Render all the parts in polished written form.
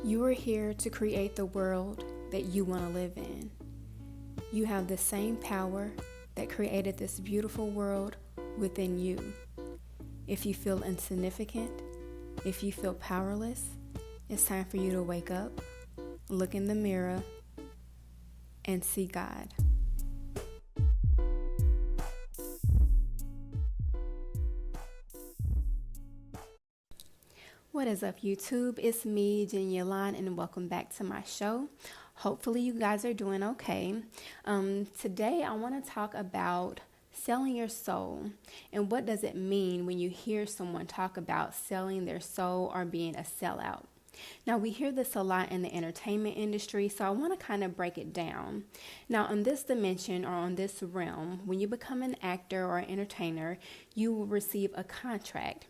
You are here to create the world that you want to live in. You have the same power that created this beautiful world within you. If you feel insignificant, if you feel powerless, it's time for you to wake up, look in the mirror, and see God. What is up, YouTube? It's me, Jenny, and welcome back to my show. Hopefully you guys are doing okay. Today I want to talk about selling your soul and what does it mean when you hear someone talk about selling their soul or being a sellout. Now, we hear this a lot in the entertainment industry, so I want to kind of break it down. Now, on this dimension or on this realm, when you become an actor or an entertainer, you will receive a contract.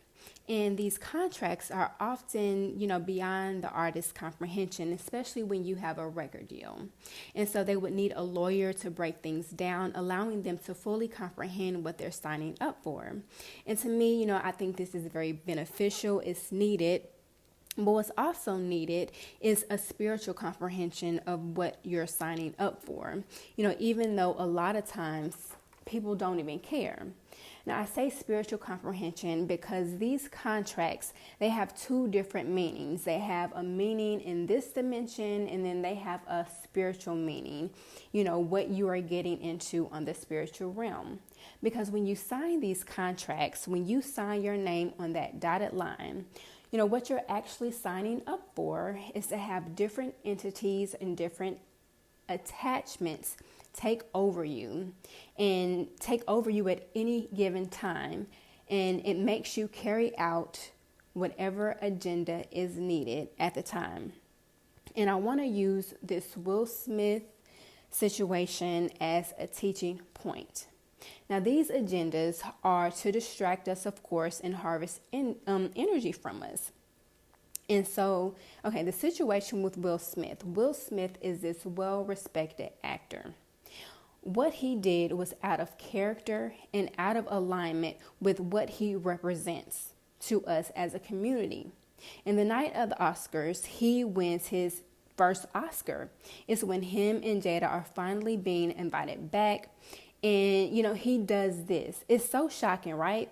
And these contracts are often, beyond the artist's comprehension, especially when you have a record deal. And so they would need a lawyer to break things down, allowing them to fully comprehend what they're signing up for. And to me, I think this is very beneficial. It's needed. But what's also needed is a spiritual comprehension of what you're signing up for. Even though a lot of times people don't even care. Now, I say spiritual comprehension because these contracts, they have two different meanings. They have a meaning in this dimension, and then they have a spiritual meaning, what you are getting into on the spiritual realm. Because when you sign these contracts, when you sign your name on that dotted line, what you're actually signing up for is to have different entities and different attachments take over you at any given time, and it makes you carry out whatever agenda is needed at the time. And I want to use this Will Smith situation as a teaching point. Now, these agendas are to distract us, of course, and harvest energy from us. And so, the situation with Will Smith. Will Smith is this well-respected actor. What he did was out of character and out of alignment with what he represents to us as a community. And the night of the Oscars, he wins his first Oscar. It's when him and Jada are finally being invited back. And, he does this. It's so shocking, right?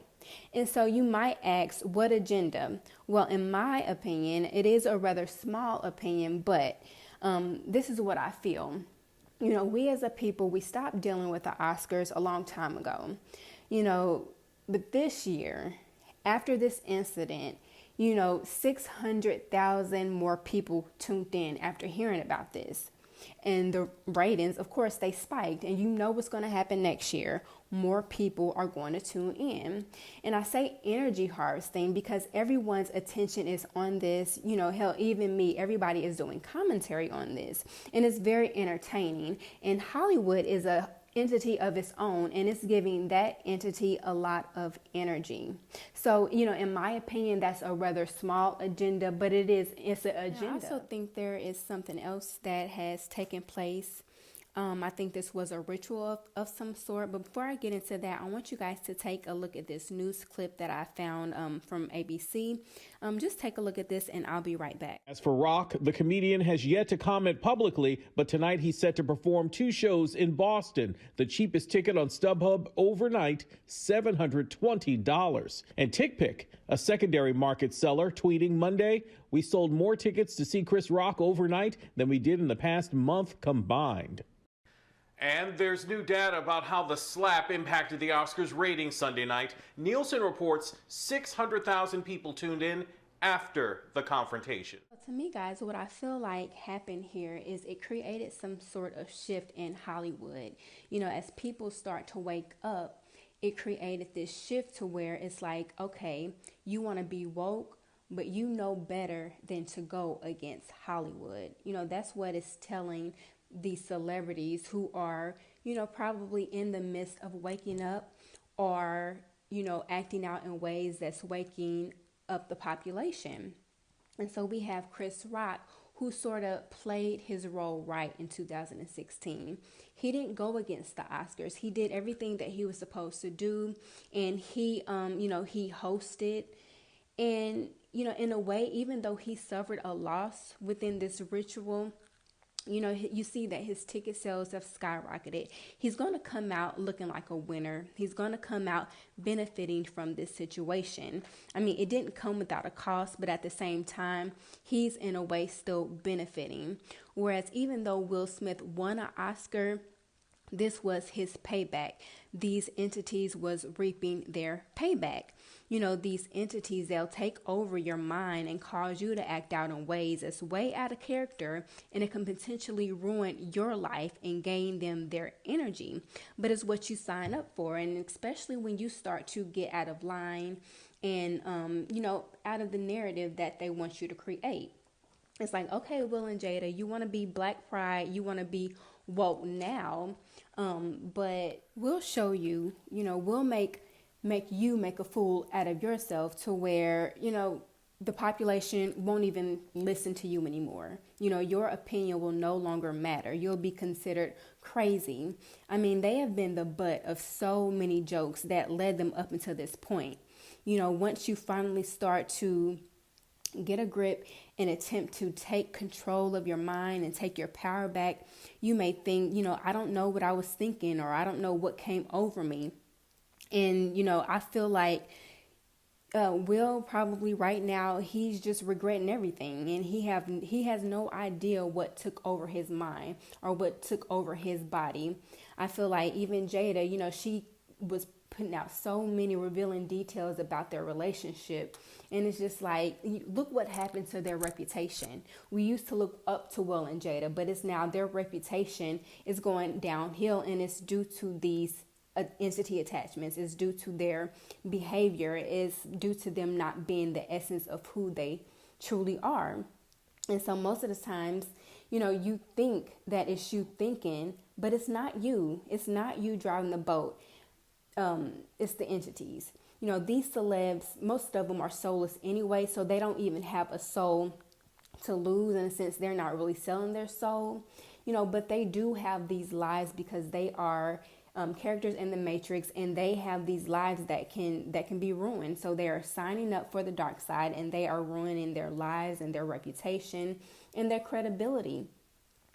And so you might ask, what agenda? Well, in my opinion, it is a rather small opinion, but this is what I feel. We as a people, we stopped dealing with the Oscars a long time ago. But this year, after this incident, 600,000 more people tuned in after hearing about this. And the ratings, of course, they spiked. And what's going to happen next year. More people are going to tune in. And I say energy harvesting because everyone's attention is on this. Hell, even me, everybody is doing commentary on this. And it's very entertaining. And Hollywood is a entity of its own, and it's giving that entity a lot of energy. So, in my opinion, that's a rather small agenda, but it's an agenda. I also think there is something else that has taken place. I think this was a ritual of some sort. But before I get into that, I want you guys to take a look at this news clip that I found from ABC. Just take a look at this and I'll be right back. As for Rock, the comedian has yet to comment publicly, but tonight he's set to perform 2 shows in Boston. The cheapest ticket on StubHub overnight, $720. And TickPick, a secondary market seller, tweeting Monday, "We sold more tickets to see Chris Rock overnight than we did in the past month combined." And there's new data about how the slap impacted the Oscars ratings Sunday night. Nielsen reports 600,000 people tuned in after the confrontation. To me, guys, what I feel like happened here is it created some sort of shift in Hollywood. As people start to wake up, it created this shift to where it's like, okay, you want to be woke, but you know better than to go against Hollywood. That's what it's telling these celebrities who are, probably in the midst of waking up or, acting out in ways that's waking up the population. And so we have Chris Rock, who sort of played his role right in 2016. He didn't go against the Oscars. He did everything that he was supposed to do. And he hosted. And in a way, even though he suffered a loss within this ritual, you see that his ticket sales have skyrocketed. He's going to come out looking like a winner. He's going to come out benefiting from this situation. I mean, it didn't come without a cost, but at the same time, he's in a way still benefiting. Whereas even though Will Smith won an Oscar, this was his payback. These entities was reaping their payback. These entities, they'll take over your mind and cause you to act out in ways that's way out of character, and it can potentially ruin your life and gain them their energy. But it's what you sign up for, and especially when you start to get out of line and, out of the narrative that they want you to create. It's like, okay, Will and Jada, you want to be Black Pride, you want to be woke now, but we'll show you, we'll make you make a fool out of yourself to where, the population won't even listen to you anymore. Your opinion will no longer matter. You'll be considered crazy. I mean, they have been the butt of so many jokes that led them up until this point. Once you finally start to get a grip and attempt to take control of your mind and take your power back, you may think, I don't know what I was thinking, or I don't know what came over me. And, I feel like Will probably right now, he's just regretting everything. And he has no idea what took over his mind or what took over his body. I feel like even Jada, she was putting out so many revealing details about their relationship. And it's just like, look what happened to their reputation. We used to look up to Will and Jada, but it's now their reputation is going downhill, and it's due to these entity attachments. It's due to their behavior. It's due to them not being the essence of who they truly are. And so most of the times, you think that it's you thinking, but it's not you. It's not you driving the boat. It's the entities. These celebs, most of them are soulless anyway, so they don't even have a soul to lose. In a sense, they're not really selling their soul, but they do have these lives because they are characters in the Matrix, and they have these lives that can be ruined. So they are signing up for the dark side, and they are ruining their lives and their reputation and their credibility.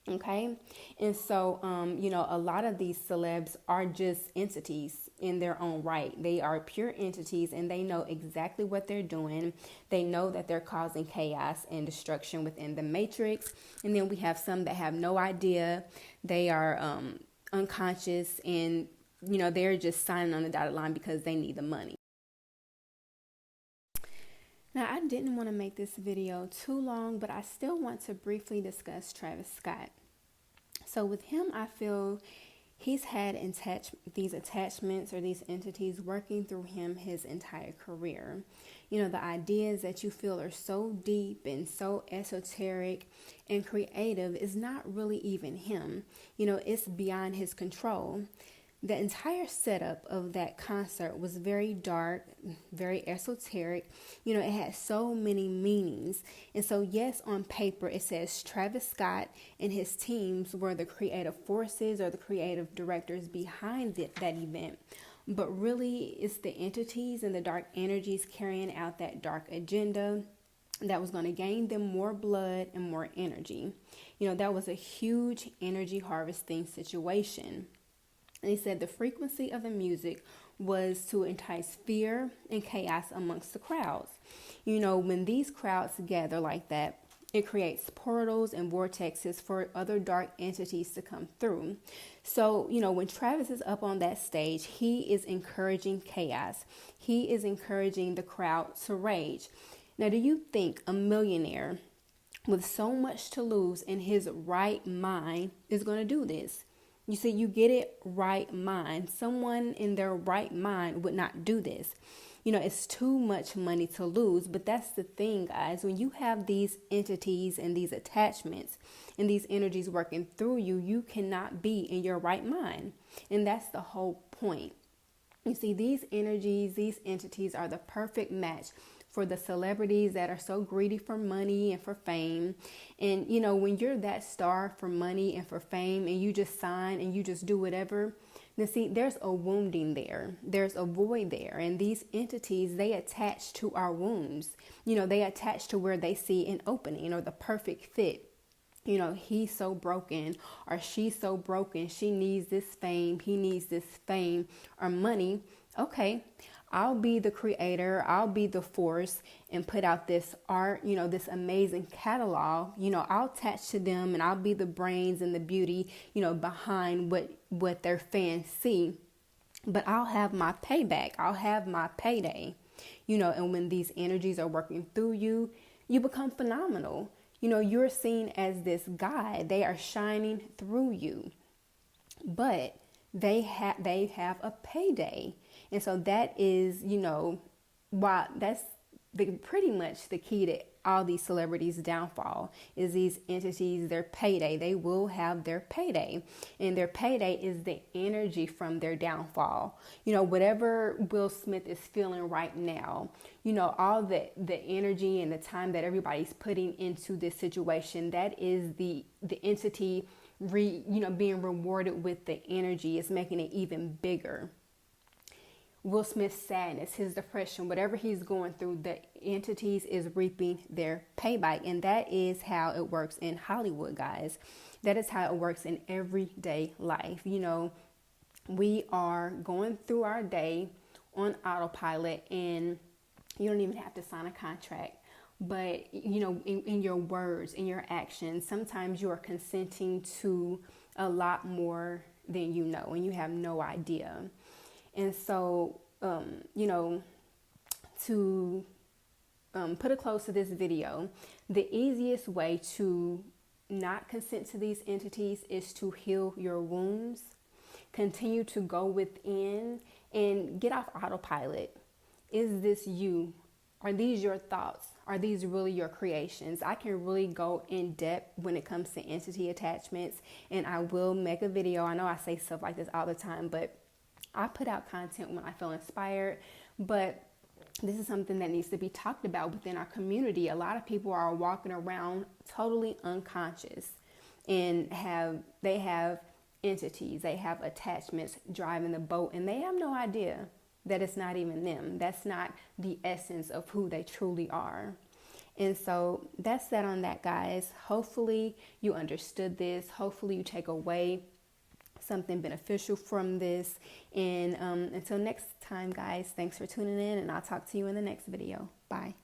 Okay. And so, a lot of these celebs are just entities in their own right. They are pure entities, and they know exactly what they're doing. They know that they're causing chaos and destruction within the Matrix. And then we have some that have no idea. They are unconscious, and, they're just signing on the dotted line because they need the money. Now, I didn't want to make this video too long, but I still want to briefly discuss Travis Scott. So with him, I feel he's had these attachments or these entities working through him his entire career. The ideas that you feel are so deep and so esoteric and creative is not really even him. It's beyond his control. The entire setup of that concert was very dark, very esoteric. It had so many meanings. And so, yes, on paper, it says Travis Scott and his teams were the creative forces or the creative directors behind that event. But really, it's the entities and the dark energies carrying out that dark agenda that was going to gain them more blood and more energy. That was a huge energy harvesting situation. And he said the frequency of the music was to entice fear and chaos amongst the crowds. When these crowds gather like that, it creates portals and vortexes for other dark entities to come through. So, when Travis is up on that stage, he is encouraging chaos. He is encouraging the crowd to rage. Now, do you think a millionaire with so much to lose in his right mind is going to do this? You see, you get it, right mind. Someone in their right mind would not do this. It's too much money to lose. But that's the thing, guys. When you have these entities and these attachments and these energies working through you, you cannot be in your right mind. And that's the whole point. You see, these energies, these entities are the perfect match for the celebrities that are so greedy for money and for fame. And, when you're that star for money and for fame and you just sign and you just do whatever, Now, see, there's a wounding there. There's a void there. And these entities, they attach to our wounds. They attach to where they see an opening or the perfect fit. He's so broken or she's so broken. She needs this fame. He needs this fame or money. Okay, I'll be the creator. I'll be the force and put out this art, this amazing catalog. I'll attach to them and I'll be the brains and the beauty, behind what their fans see. But I'll have my payback. I'll have my payday, and when these energies are working through you, you become phenomenal. You're seen as this guide. They are shining through you, but they have a payday. And so that is, why that's pretty much the key to all these celebrities' downfall is these entities, their payday. They will have their payday, and their payday is the energy from their downfall. Whatever Will Smith is feeling right now, all the energy and the time that everybody's putting into this situation, that is the entity being rewarded with the energy. Is making it even bigger. Will Smith's sadness, his depression, whatever he's going through, the entities is reaping their payback. And that is how it works in Hollywood, guys. That is how it works in everyday life. We are going through our day on autopilot, and you don't even have to sign a contract. But, in your words, in your actions, sometimes you are consenting to a lot more than and you have no idea. And so, to put a close to this video, the easiest way to not consent to these entities is to heal your wounds, continue to go within, and get off autopilot. Is this you? Are these your thoughts? Are these really your creations? I can really go in depth when it comes to entity attachments, and I will make a video. I know I say stuff like this all the time, but I put out content when I feel inspired, but this is something that needs to be talked about within our community. A lot of people are walking around totally unconscious and they have entities, they have attachments driving the boat, and they have no idea that it's not even them. That's not the essence of who they truly are. And so that's that on that, guys. Hopefully you understood this. Hopefully you take away something beneficial from this. And until next time, guys, thanks for tuning in, and I'll talk to you in the next video. Bye.